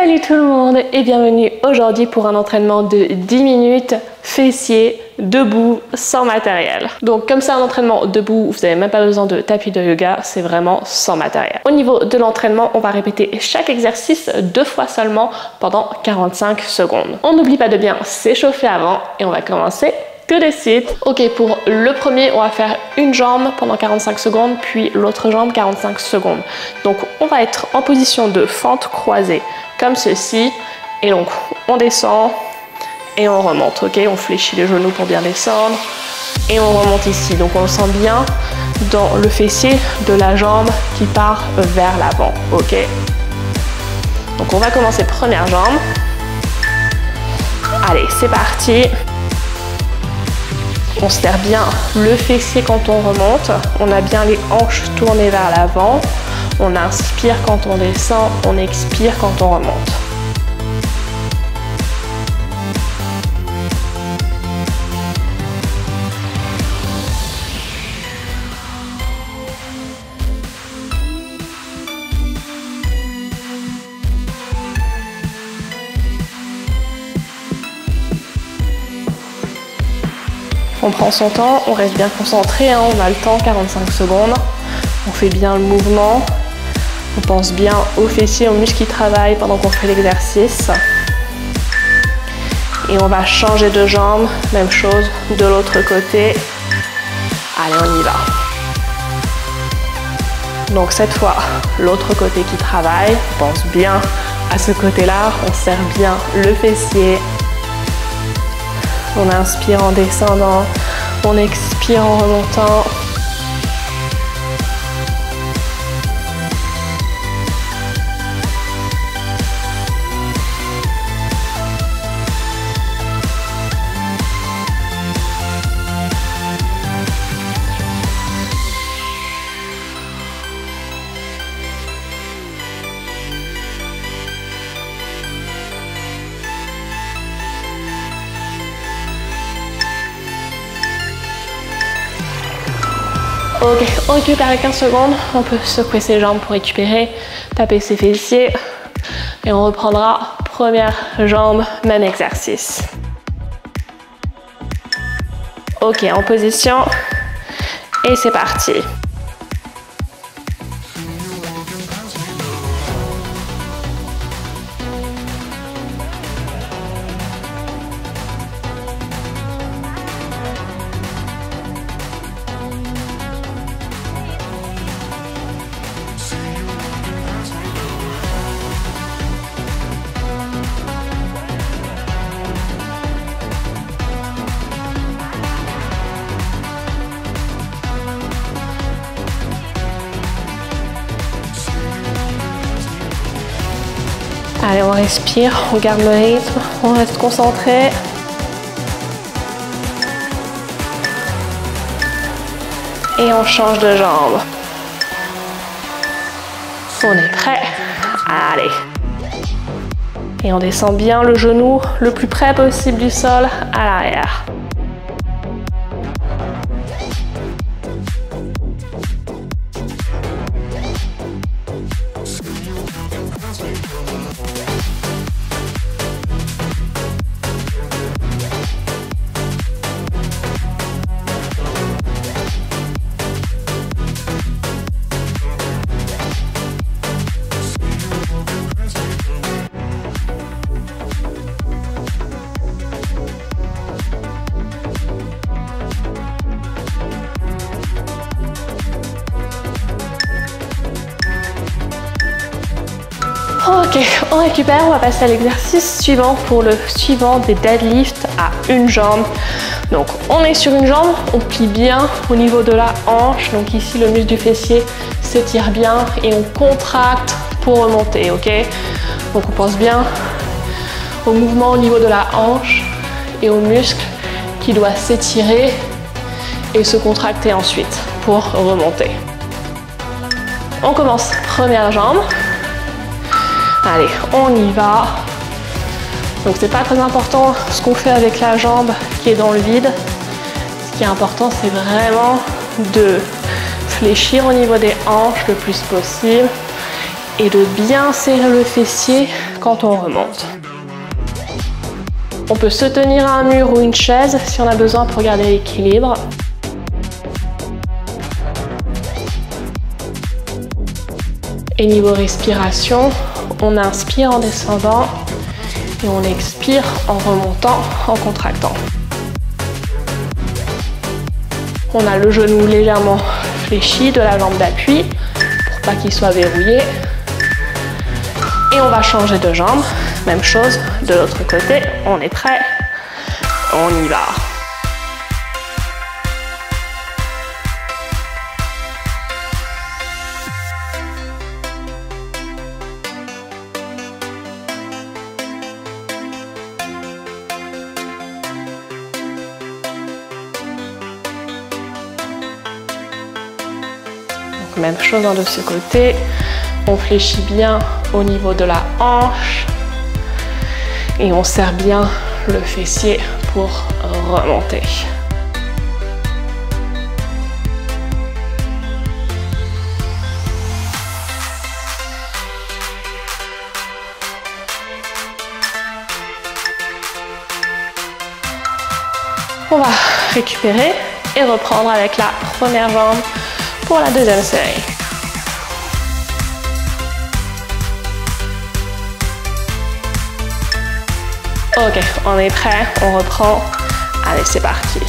Salut tout le monde et bienvenue aujourd'hui pour un entraînement de 10 minutes fessiers, debout, sans matériel. Donc comme c'est un entraînement debout, vous n'avez même pas besoin de tapis de yoga, c'est vraiment sans matériel. Au niveau de l'entraînement, on va répéter chaque exercice 2 fois seulement pendant 45 secondes. On n'oublie pas de bien s'échauffer avant et on va commencer tout de suite. Ok, pour le premier, on va faire une jambe pendant 45 secondes, puis l'autre jambe 45 secondes. Donc on va être en position de fente croisée, comme ceci, et donc on descend et on remonte, ok? On fléchit les genoux pour bien descendre et on remonte ici. Donc on le sent bien dans le fessier de la jambe qui part vers l'avant, ok? Donc on va commencer première jambe. Allez, c'est parti. On serre bien le fessier quand on remonte. On a bien les hanches tournées vers l'avant. On inspire quand on descend, on expire quand on remonte. On prend son temps, on reste bien concentré, hein, on a le temps, 45 secondes. On fait bien le mouvement. On pense bien aux fessiers, aux muscles qui travaillent pendant qu'on fait l'exercice. Et on va changer de jambe, même chose de l'autre côté. Allez, on y va. Donc cette fois, l'autre côté qui travaille, on pense bien à ce côté-là, on serre bien le fessier. On inspire en descendant, on expire en remontant. Ok, on récupère les 15 secondes, on peut secouer ses jambes pour récupérer, taper ses fessiers et on reprendra première jambe, même exercice. Ok, en position et c'est parti. Allez, on respire, on garde le rythme, on reste concentré. Et on change de jambe. On est prêt. Allez. Et on descend bien le genou le plus près possible du sol à l'arrière. Ok, on récupère, on va passer à l'exercice suivant pour le suivant des deadlifts à une jambe. Donc on est sur une jambe, on plie bien au niveau de la hanche, donc ici le muscle du fessier s'étire bien et on contracte pour remonter, ok? Donc on pense bien au mouvement au niveau de la hanche et au muscle qui doit s'étirer et se contracter ensuite pour remonter. On commence première jambe. Allez, on y va. Donc c'est pas très important ce qu'on fait avec la jambe qui est dans le vide. Ce qui est important, c'est vraiment de fléchir au niveau des hanches le plus possible et de bien serrer le fessier quand on remonte. On peut se tenir à un mur ou une chaise si on a besoin pour garder l'équilibre. Et niveau respiration, on inspire en descendant et on expire en remontant, en contractant. On a le genou légèrement fléchi de la jambe d'appui pour pas qu'il soit verrouillé. Et on va changer de jambe. Même chose de l'autre côté. On est prêt? On y va. Donc, même chose de ce côté. On fléchit bien au niveau de la hanche et on serre bien le fessier pour remonter. On va récupérer et reprendre avec la première jambe pour la deuxième série. Ok, on est prêt, on reprend. Allez, c'est parti.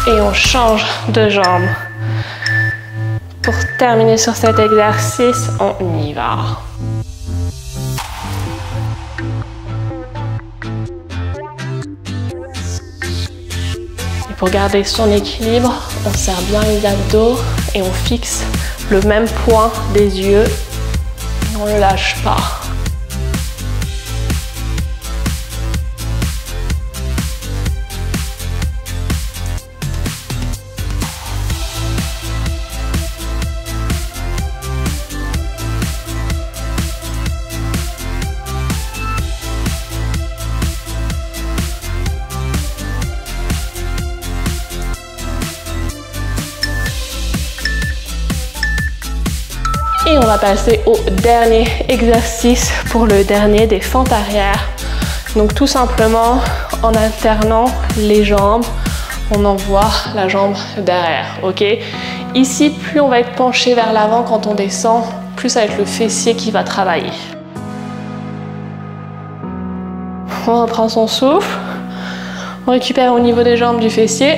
Et on change de jambe. Pour terminer sur cet exercice, on y va. Et pour garder son équilibre, on serre bien les abdos et on fixe le même point des yeux. Et on ne lâche pas. Et on va passer au dernier exercice pour le dernier des fentes arrière. Donc tout simplement en alternant les jambes, on envoie la jambe derrière, ok? Ici, plus on va être penché vers l'avant quand on descend, plus ça va être le fessier qui va travailler. On reprend son souffle, on récupère au niveau des jambes du fessier.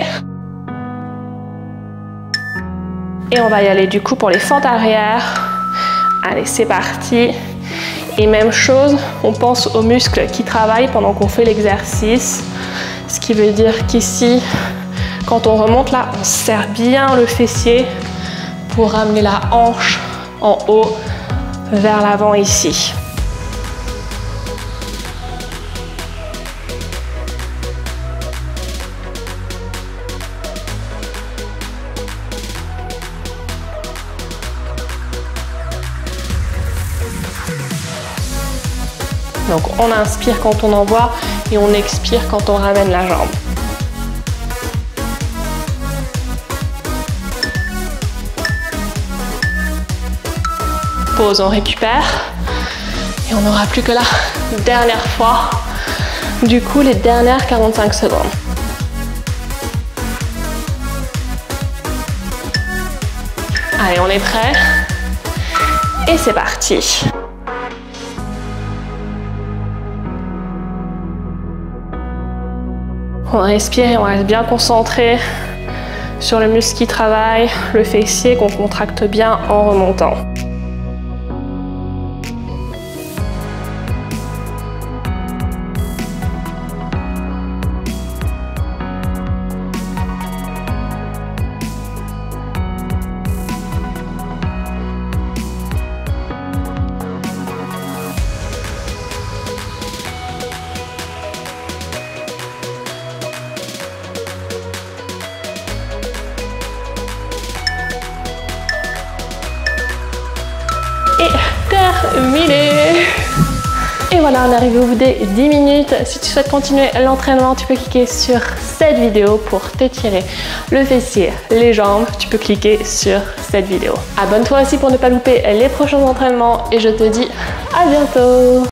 Et on va y aller du coup pour les fentes arrière. Allez, c'est parti. Et même chose, on pense aux muscles qui travaillent pendant qu'on fait l'exercice. Ce qui veut dire qu'ici, quand on remonte là, on serre bien le fessier pour ramener la hanche en haut vers l'avant ici. Donc on inspire quand on envoie et on expire quand on ramène la jambe. Pause, on récupère. Et on n'aura plus que la dernière fois. Du coup, les dernières 45 secondes. Allez, on est prêt. Et c'est parti. On respire et on reste bien concentré sur le muscle qui travaille, le fessier qu'on contracte bien en remontant. terminé. Et voilà, on est arrivé au bout des 10 minutes. Si tu souhaites continuer l'entraînement, tu peux cliquer sur cette vidéo pour t'étirer le fessier, les jambes. Tu peux cliquer sur cette vidéo. Abonne-toi aussi pour ne pas louper les prochains entraînements et je te dis à bientôt.